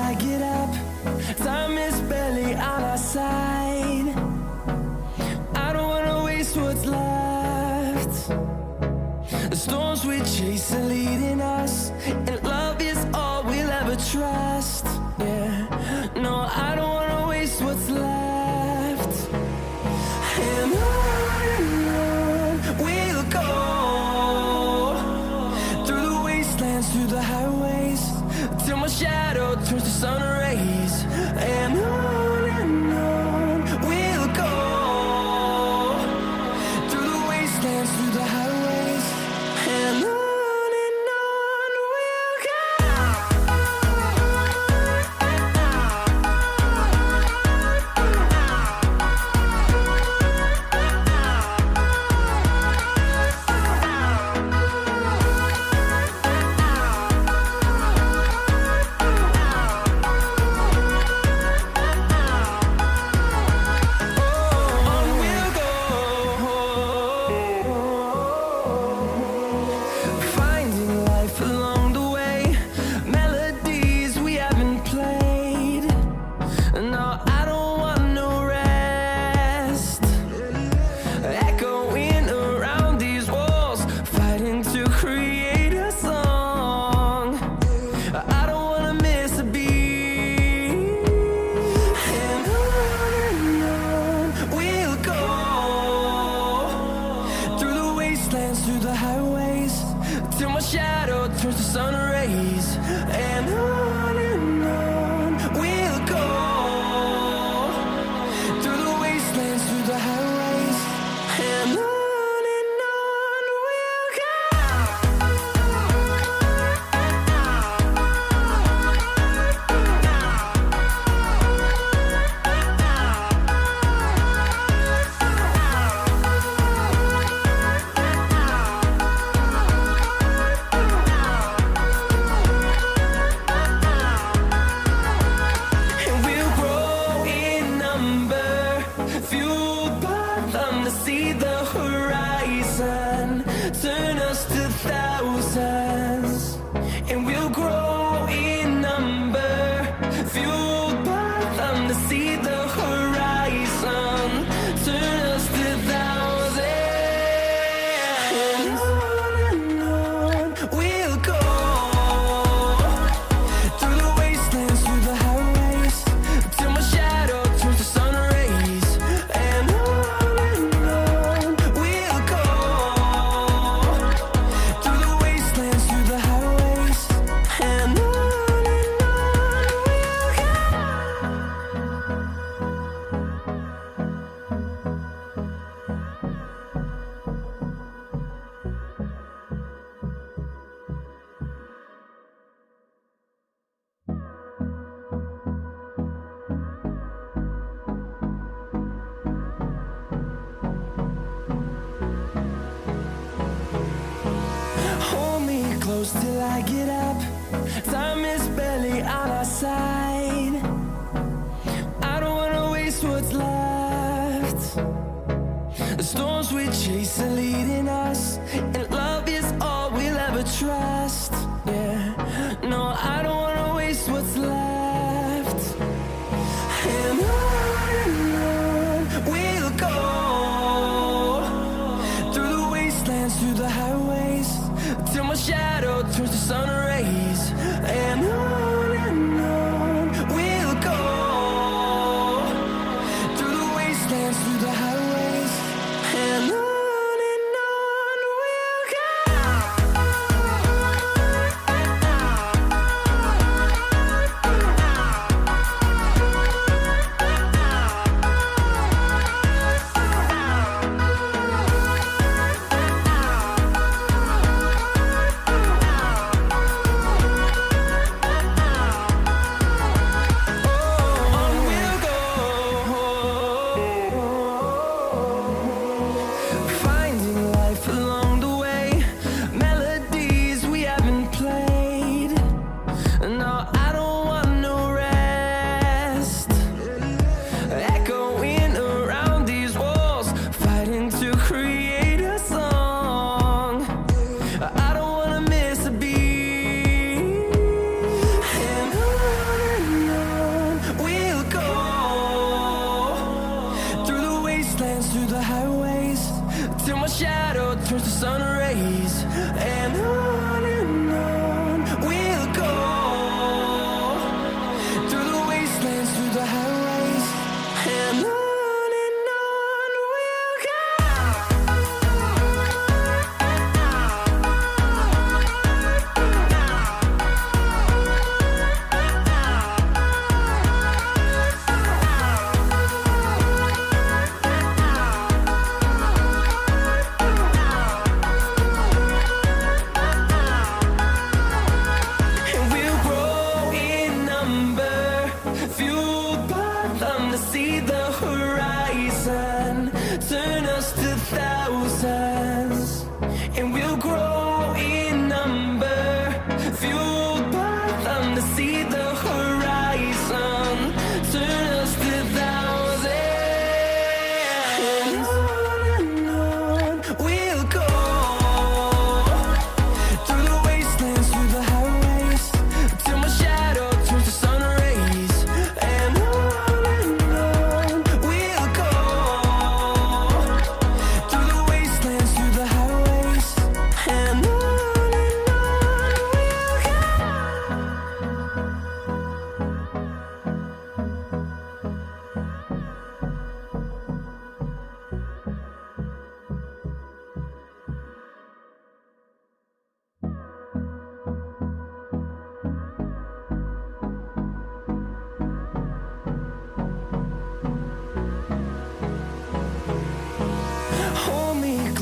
I get up. Time is barely on our side. I don't wanna waste what's left. The storms we chase are leading us, and love is all we'll ever trust. Yeah, no, I don't wanna waste what's left. And on we'll go, through the wastelands, through the highways, till my shadow turns to sun rays. And on we'll go, through the wastelands, through the highways, and on we'll go. Finding life along the way, melodies we haven't played. No, I don't want no rest. Echoing around these walls, fighting to create a song. I don't wanna miss a beat. And on we'll go, through the wastelands, through the highways, till my shadow turns to sun rays. And on we'll go, through the wastelands, through the highways, and on we'll go. And we'll grow in number, fueled by them to see the horizon, turn us to thousands. And we'll grow in number, fueled by them to see the horizon, turn us to thousands. And on we'll go, through the wastelands, through the highways, till my shadow turns to sun rays. And on we'll go, through the wastelands, through the highways, and on we'll go. Hold me close till I get up. Time is barely on our side. I don't wanna waste what's left. The storms we chase are leading us, and love is all we'll ever trust. Yeah, no, I don't wanna waste what's left. And on we'll go, through the wastelands, through the highways, till my shadow turns to sun rays. And on we'll go, through the wastelands, through the highways, and on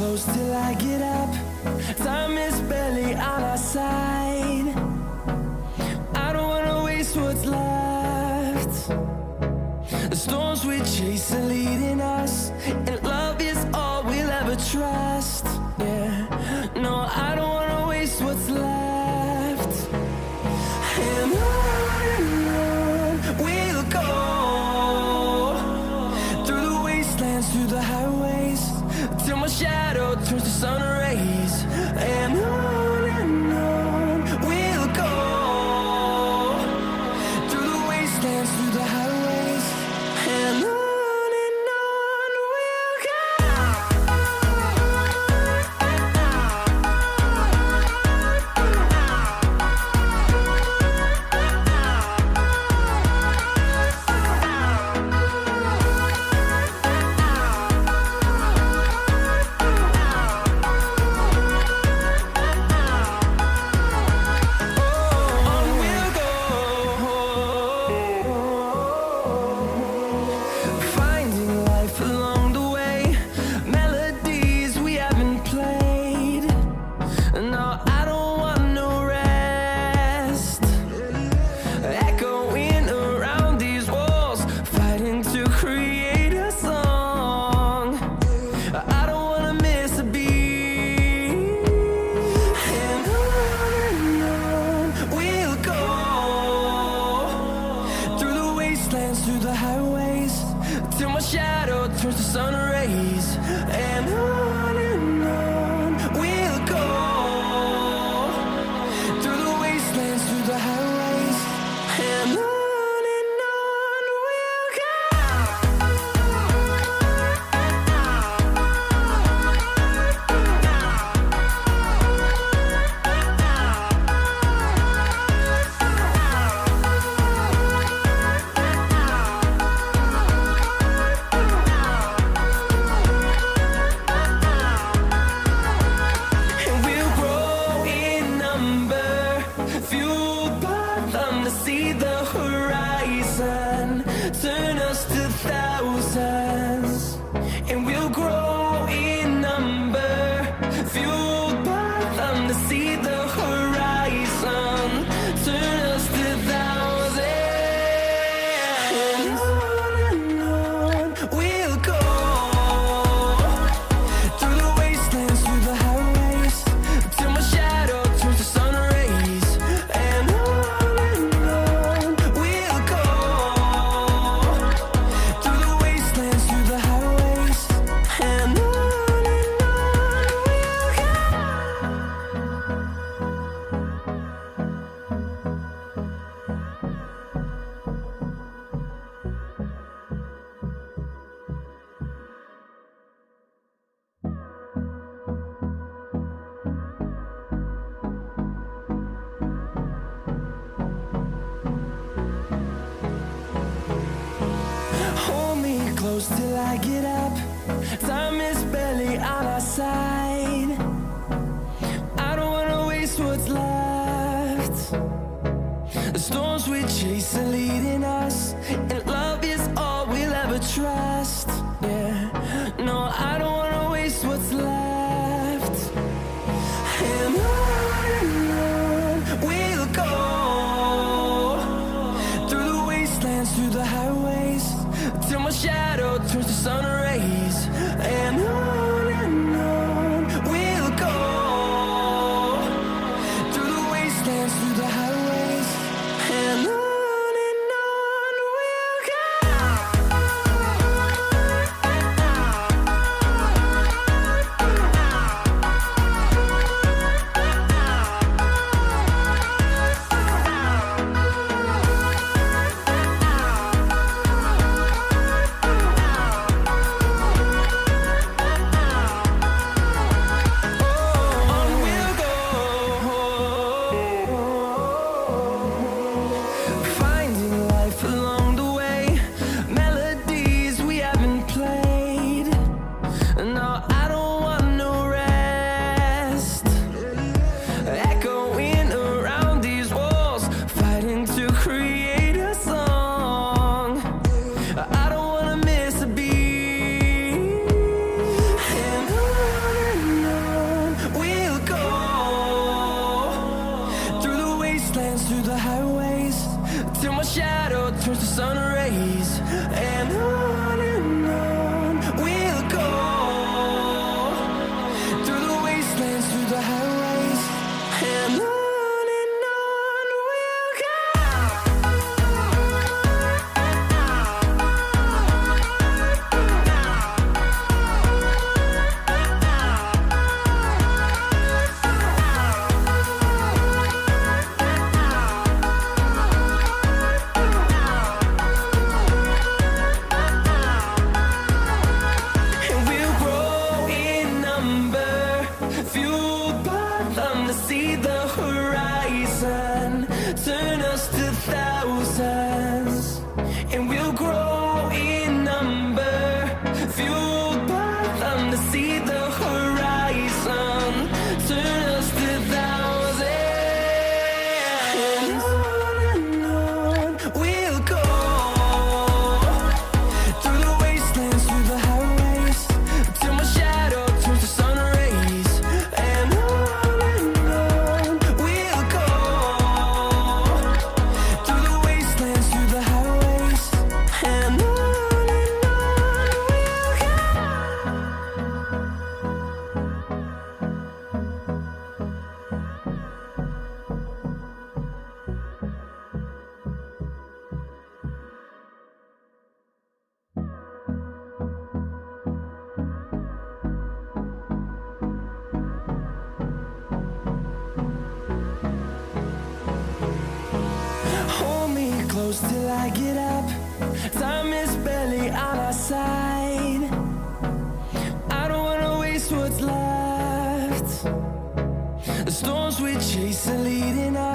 close till I get up. Time is barely on our side. I don't wanna waste what's left. The storms we chase are leading us, and love is all we'll ever trust. Yeah, no, I don't wanna waste what's left. And on we'll go, through the wastelands, through the highways, till my shadow turns to sun rays. And on we'll go, through the wastelands, through the highways, and on we'll go. Through the highways, till my shadow turns to sun rays. And on we'll go, through the wastelands, through the highways, and on we'll go. Turn us to thousands, and we'll grow in number, fueled by them to see the horizon. Turn us to thousands, and on we'll go, through the wastelands, through the highways, till my shadow turns to sun rays. And on we'll go, through the wastelands, through the highways, and on we'll go. Hold me close till I get up. Time is barely on our side. I don't wanna waste what's left. The storms we chase are leading us, and love is all we'll ever trust. Yeah, no, I don't wanna waste what's left. And on we'll go, through the wastelands, through the highways, till my shadow turns to sun rays. And on we'll go, through the wastelands, through the highways, and on we'll go. sun rays, and on we'll go, through the wastelands, through the highways, and on we'll go. See the horizon, turn us to thousands, and we'll grow in number, fueled by them to see the horizon, turn us to thousands, and on we'll go, through the wastelands, through the highways, till my shadow turns to sun rays, and close till I get up. Time is barely on our side. I don't wanna waste what's left. The storms we chase are leading us.